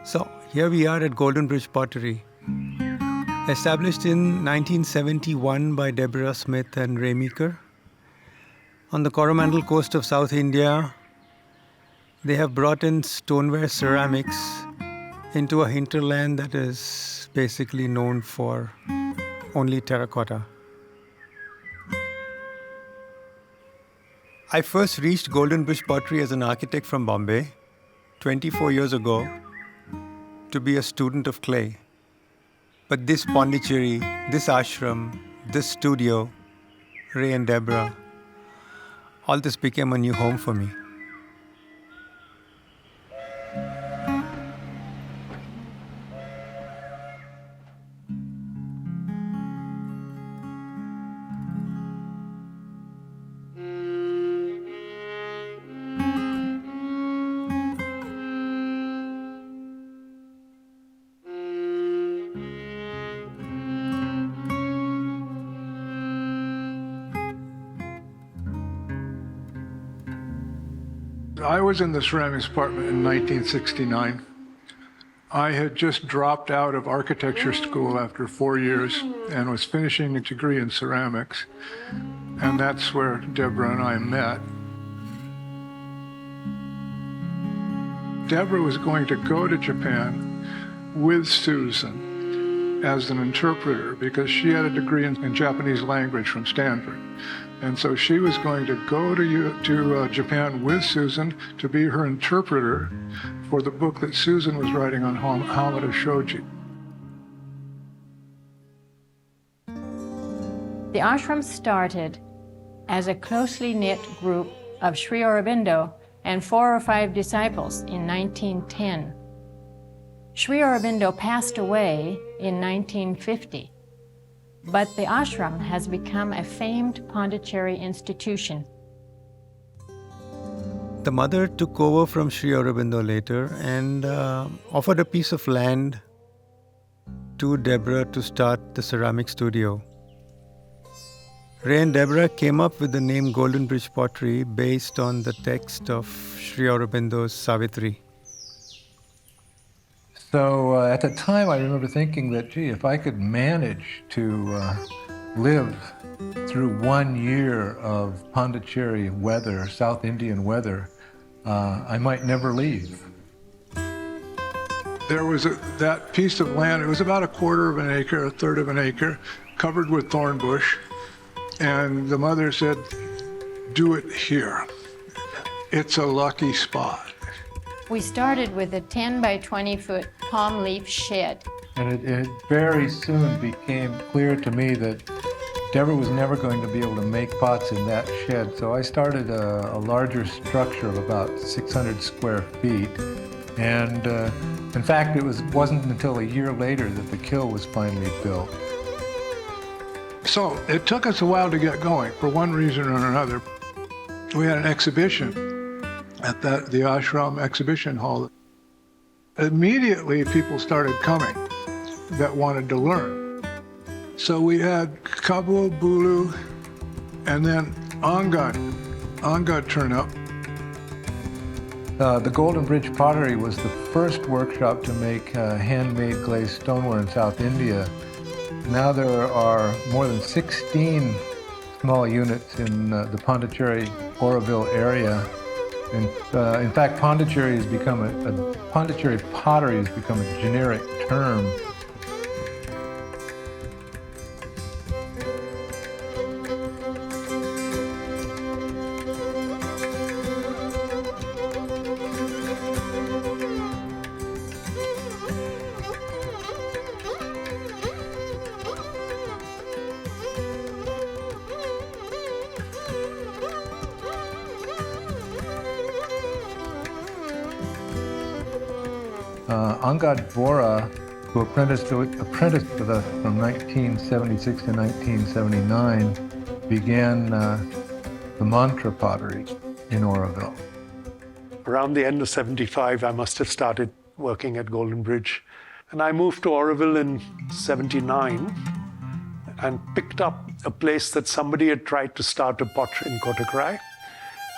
So here we are at Golden Bridge Pottery. Established in 1971 by Deborah Smith and Ray Meeker. On the Coromandel coast of South India, they have brought in stoneware ceramics into a hinterland that is basically known for only terracotta. I first reached Golden Bridge Pottery as an architect from Bombay 24 years ago to be a student of clay. But this Pondicherry, this ashram, this studio, Ray and Deborah, all this became a new home for me. I was in the ceramics department in 1969. I had just dropped out of architecture school after 4 years and was finishing a degree in ceramics. And that's where Deborah and I met. Deborah was going to go to Japan with Susan as an interpreter because she had a degree in Japanese language from Stanford. And so she was going to go to Japan with Susan to be her interpreter for the book that Susan was writing on Hamada Shoji. The ashram started as a closely knit group of Sri Aurobindo and 4 or 5 disciples in 1910. Sri Aurobindo passed away in 1950. But the ashram has become a famed Pondicherry institution. The mother took over from Sri Aurobindo later and offered a piece of land to Deborah to start the ceramic studio. Ray and Deborah came up with the name Golden Bridge Pottery based on the text of Sri Aurobindo's Savitri. So at the time, I remember thinking that, gee, if I could manage to live through 1 year of Pondicherry weather, South Indian weather, I might never leave. There was that piece of land, it was about 1/4 of an acre, 1/3 of an acre, covered with thorn bush. And the mother said, do it here. It's a lucky spot. We started with a 10 by 20 foot palm leaf shed. And it very soon became clear to me that Deborah was never going to be able to make pots in that shed. So I started a larger structure of about 600 square feet. And in fact, it wasn't until a year later that the kiln was finally built. So it took us a while to get going for one reason or another. We had an exhibition at the ashram exhibition hall. Immediately people started coming that wanted to learn. So we had Kabul, Bulu, and then Angad turn up. The Golden Bridge Pottery was the first workshop to make handmade glazed stoneware in South India. Now there are more than 16 small units in the Pondicherry, Auroville area. In fact, Pondicherry Pondicherry pottery has become a generic term. Angad Vora, who apprenticed with us from 1976 to 1979, began the mantra pottery in Auroville. Around the end of 75, I must have started working at Golden Bridge. And I moved to Auroville in 79 and picked up a place that somebody had tried to start a pottery in Kotakrai.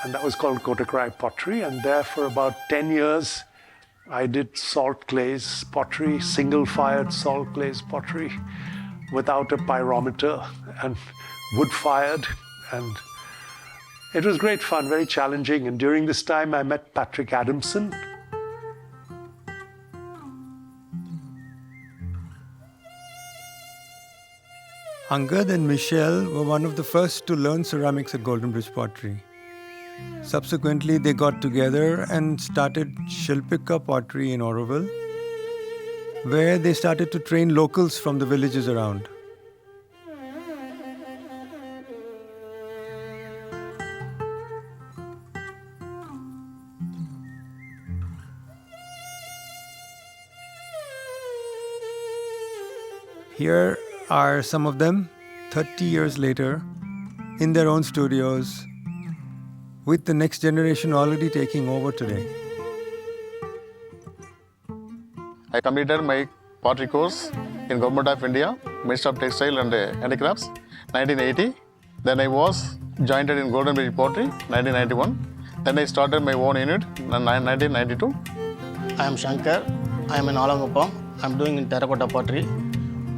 And that was called Kotakrai Pottery. And there for about 10 years, I did salt glaze pottery, single-fired salt glaze pottery without a pyrometer and wood-fired. And it was great fun, very challenging. And during this time, I met Patrick Adamson. Angad and Michelle were one of the first to learn ceramics at Golden Bridge Pottery. Subsequently, they got together and started Shilpika Pottery in Auroville, where they started to train locals from the villages around. Here are some of them, 30 years later, in their own studios, with the next generation already taking over today. I completed my pottery course in Government of India, Ministry of Textile and Handicrafts, 1980. Then I was joined in Golden Bridge Pottery, 1991. Then I started my own unit in 1992. I am Shankar. I am in Alangapam. I am doing in terracotta pottery.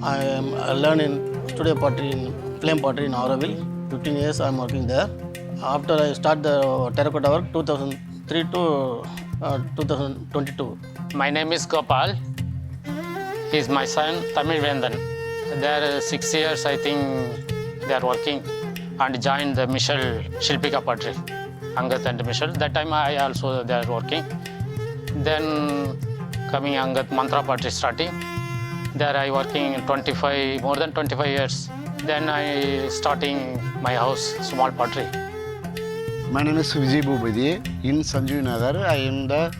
I am learning studio pottery in flame pottery in Auroville. 15 years I am working there. After I start the terracotta work, 2003 to 2022. My name is Gopal. He is my son, Tamil Vendan. They are 6 years, I think, they are working and joined the Michelle Shilpika Pottery, Angad and Michelle. That time I also they are working. Then coming Angad Mantra Pottery starting. There I working more than 25 years. Then I starting my house, small pottery. My name is Vijay Bhubadi. In Sanjeev Nagar, I am the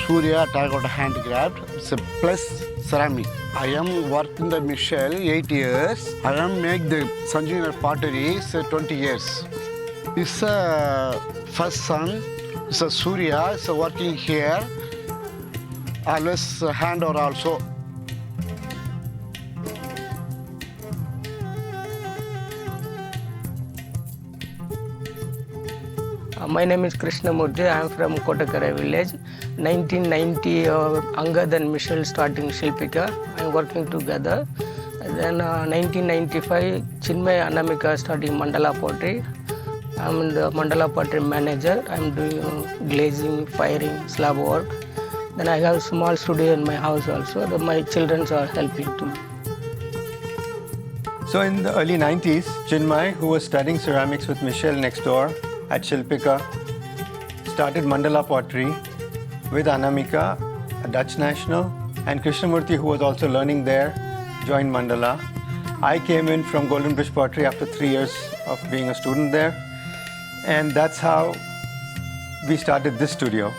Surya terracotta handicraft. It's a plus ceramic. I am working the Michelle 8 years. I am make the Sanjeev Nagar pottery 20 years. It's a first son. It's a Surya. It's working here. Always hand or also. My name is Krishnamurthy. I am from Kotakara village. 1990, Angad and Michelle starting Shilpika. I am working together. Then 1995, Chinmay Anamika starting Mandala Pottery. I am the Mandala Pottery manager. I am doing glazing, firing, slab work. Then I have small studio in my house also. My children are helping too. So in the early 90s, Chinmay, who was studying ceramics with Michelle next door at Shilpika, started Mandala Pottery with Anamika, a Dutch national, and Krishnamurthy, who was also learning there, joined Mandala. I came in from Golden Bridge Pottery after 3 years of being a student there, and that's how we started this studio.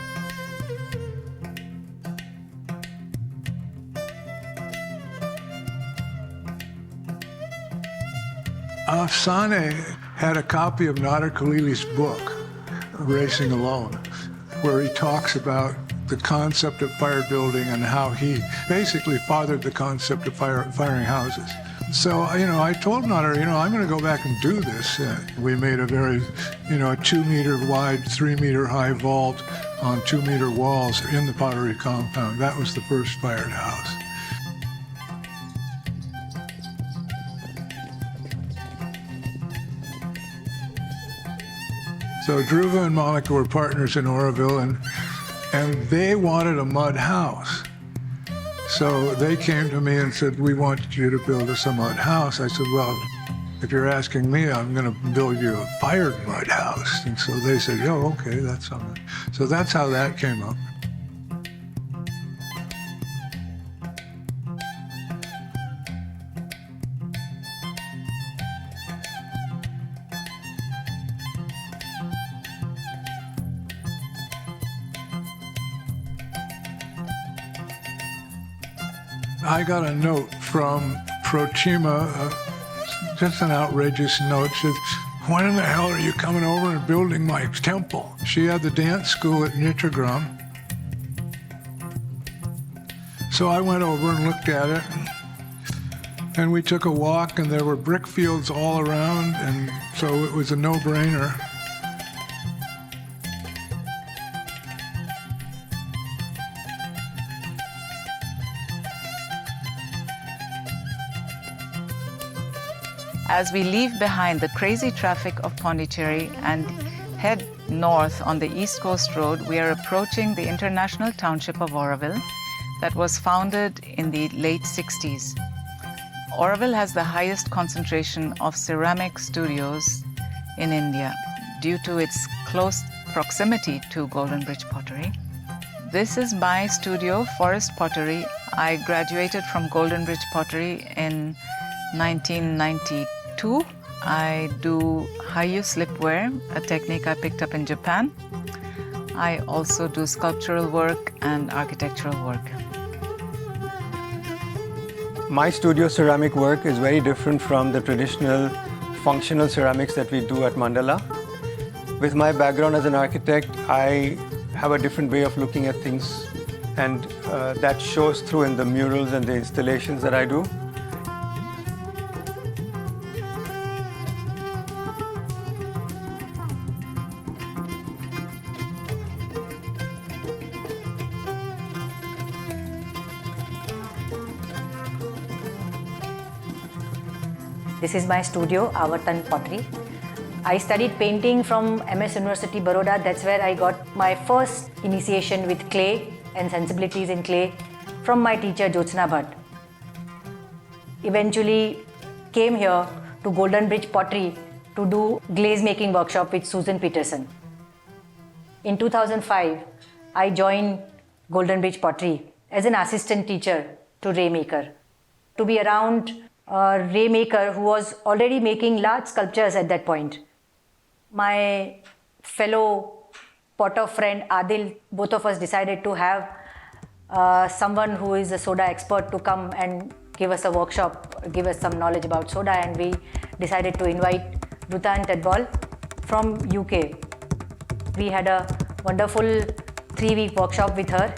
Sane had a copy of Nader Khalili's book, Racing Alone, where he talks about the concept of fire building and how he basically fathered the concept of firing houses. So, I told Nader, I'm going to go back and do this. We made a very, a 2 meter wide, 3 meter high vault on 2 meter walls in the pottery compound. That was the first fired house. So Dhruva and Monica were partners in Auroville, and they wanted a mud house. So they came to me and said, we want you to build us a mud house. I said, well, if you're asking me, I'm going to build you a fired mud house. And so they said, oh, okay, that's all right. So that's how that came up. I got a note from Prochima, just an outrageous note. Said, when in the hell are you coming over and building my temple? She had the dance school at Nitragram. So I went over and looked at it, and we took a walk, and there were brick fields all around, and so it was a no-brainer. As we leave behind the crazy traffic of Pondicherry and head north on the East Coast Road, we are approaching the international township of Auroville that was founded in the late 60s. Auroville has the highest concentration of ceramic studios in India due to its close proximity to Golden Bridge Pottery. This is my studio, Forest Pottery. I graduated from Golden Bridge Pottery in 1992. I do high-use slipware, a technique I picked up in Japan. I also do sculptural work and architectural work. My studio ceramic work is very different from the traditional functional ceramics that we do at Mandala. With my background as an architect, I have a different way of looking at things, and that shows through in the murals and the installations that I do. This is my studio, Avartan Pottery. I studied painting from MS University, Baroda. That's where I got my first initiation with clay and sensibilities in clay from my teacher, Jyotsna Bhatt. Eventually came here to Golden Bridge Pottery to do glaze making workshop with Susan Peterson. In 2005, I joined Golden Bridge Pottery as an assistant teacher to Ray Maker. To be around Ray Maker, who was already making large sculptures at that point. My fellow potter friend Adil, both of us decided to have someone who is a soda expert to come and give us a workshop, give us some knowledge about soda, and we decided to invite Rutan Tedball from UK. We had a wonderful 3-week workshop with her.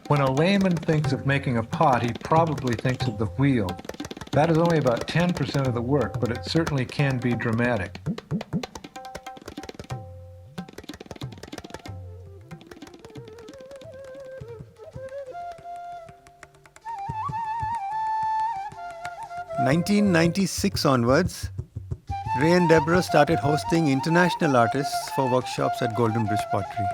When a layman thinks of making a pot, he probably thinks of the wheel. That is only about 10% of the work, but it certainly can be dramatic. In 1996 onwards, Ray and Deborah started hosting international artists for workshops at Golden Bridge Pottery.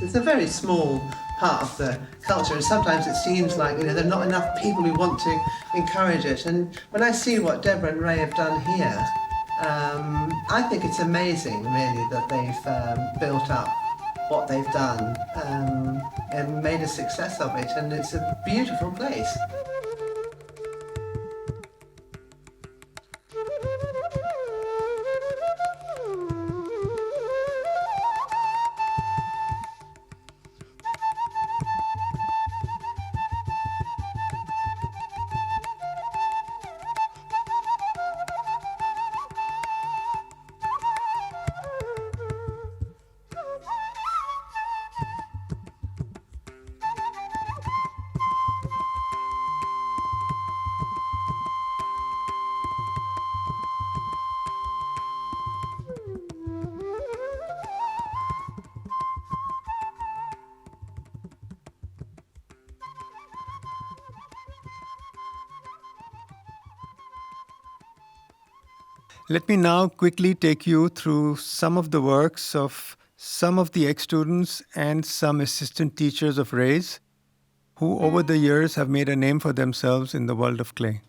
It's a very small part of the culture, and sometimes it seems like there are not enough people who want to encourage it. And when I see what Deborah and Ray have done here, I think it's amazing, really, that they've built up what they've done and made a success of it. And it's a beautiful place. Let me now quickly take you through some of the works of some of the ex-students and some assistant teachers of Ray's, who over the years have made a name for themselves in the world of clay.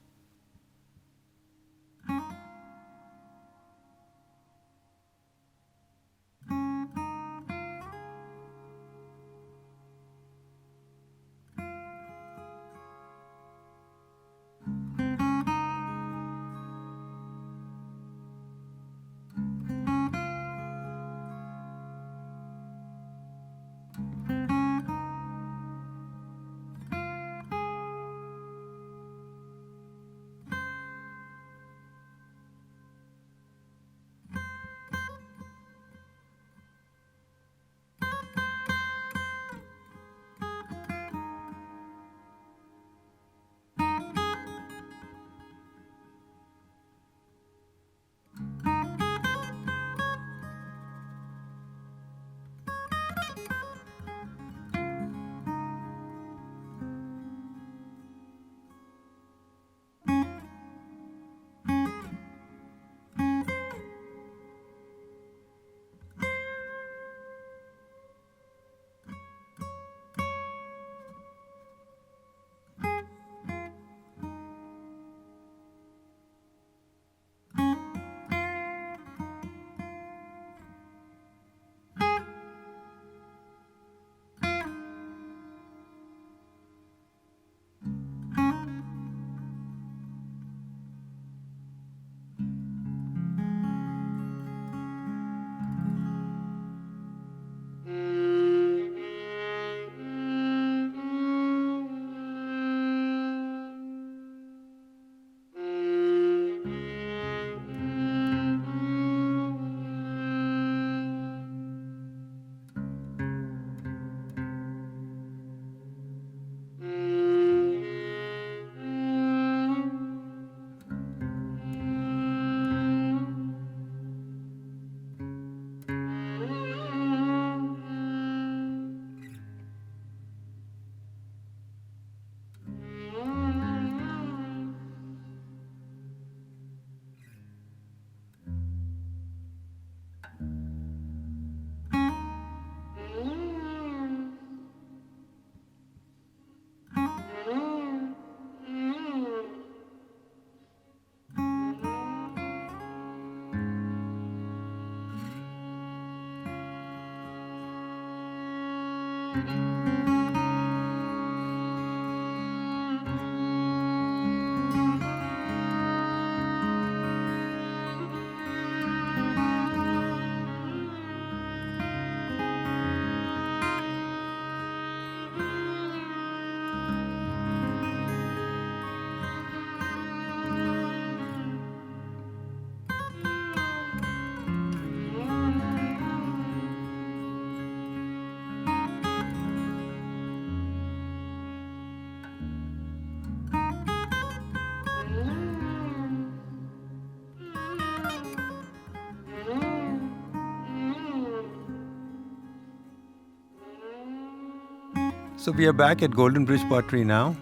So we are back at Golden Bridge Pottery now.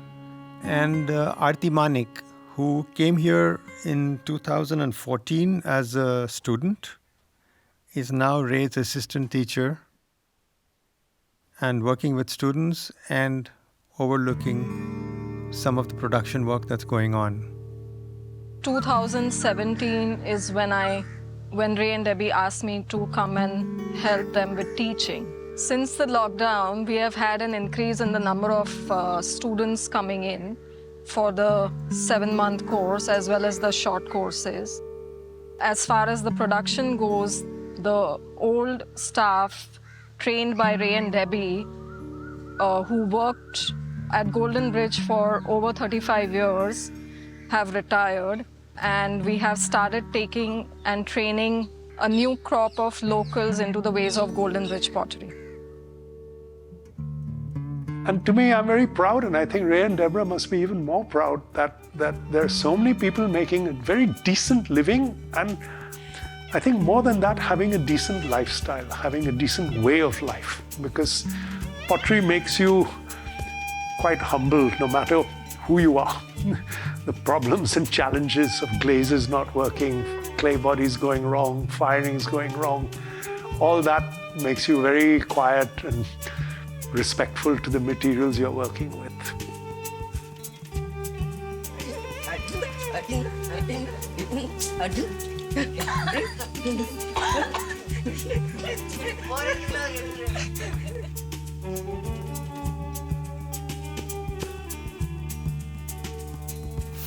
And Aarti Manik, who came here in 2014 as a student, is now Ray's assistant teacher and working with students and overlooking some of the production work that's going on. 2017 is when Ray and Debbie asked me to come and help them with teaching. Since the lockdown, we have had an increase in the number of students coming in for the 7-month course as well as the short courses. As far as the production goes, the old staff trained by Ray and Debbie who worked at Golden Bridge for over 35 years have retired, and we have started taking and training a new crop of locals into the ways of Golden Bridge Pottery. And to me, I'm very proud, and I think Ray and Deborah must be even more proud that there are so many people making a very decent living, and I think more than that, having a decent lifestyle, having a decent way of life, because pottery makes you quite humble no matter who you are. The problems and challenges of glazes not working, clay bodies going wrong, firings going wrong, all that makes you very quiet and respectful to the materials you're working with.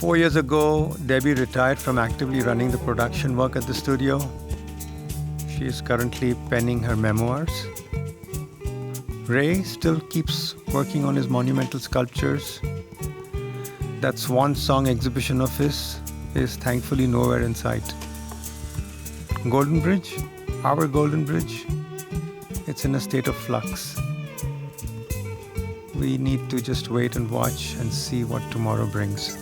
Four years ago, Debbie retired from actively running the production work at the studio. She is currently penning her memoirs. Ray still keeps working on his monumental sculptures. That Swan Song exhibition of his is thankfully nowhere in sight. Golden Bridge, our Golden Bridge, it's in a state of flux. We need to just wait and watch and see what tomorrow brings.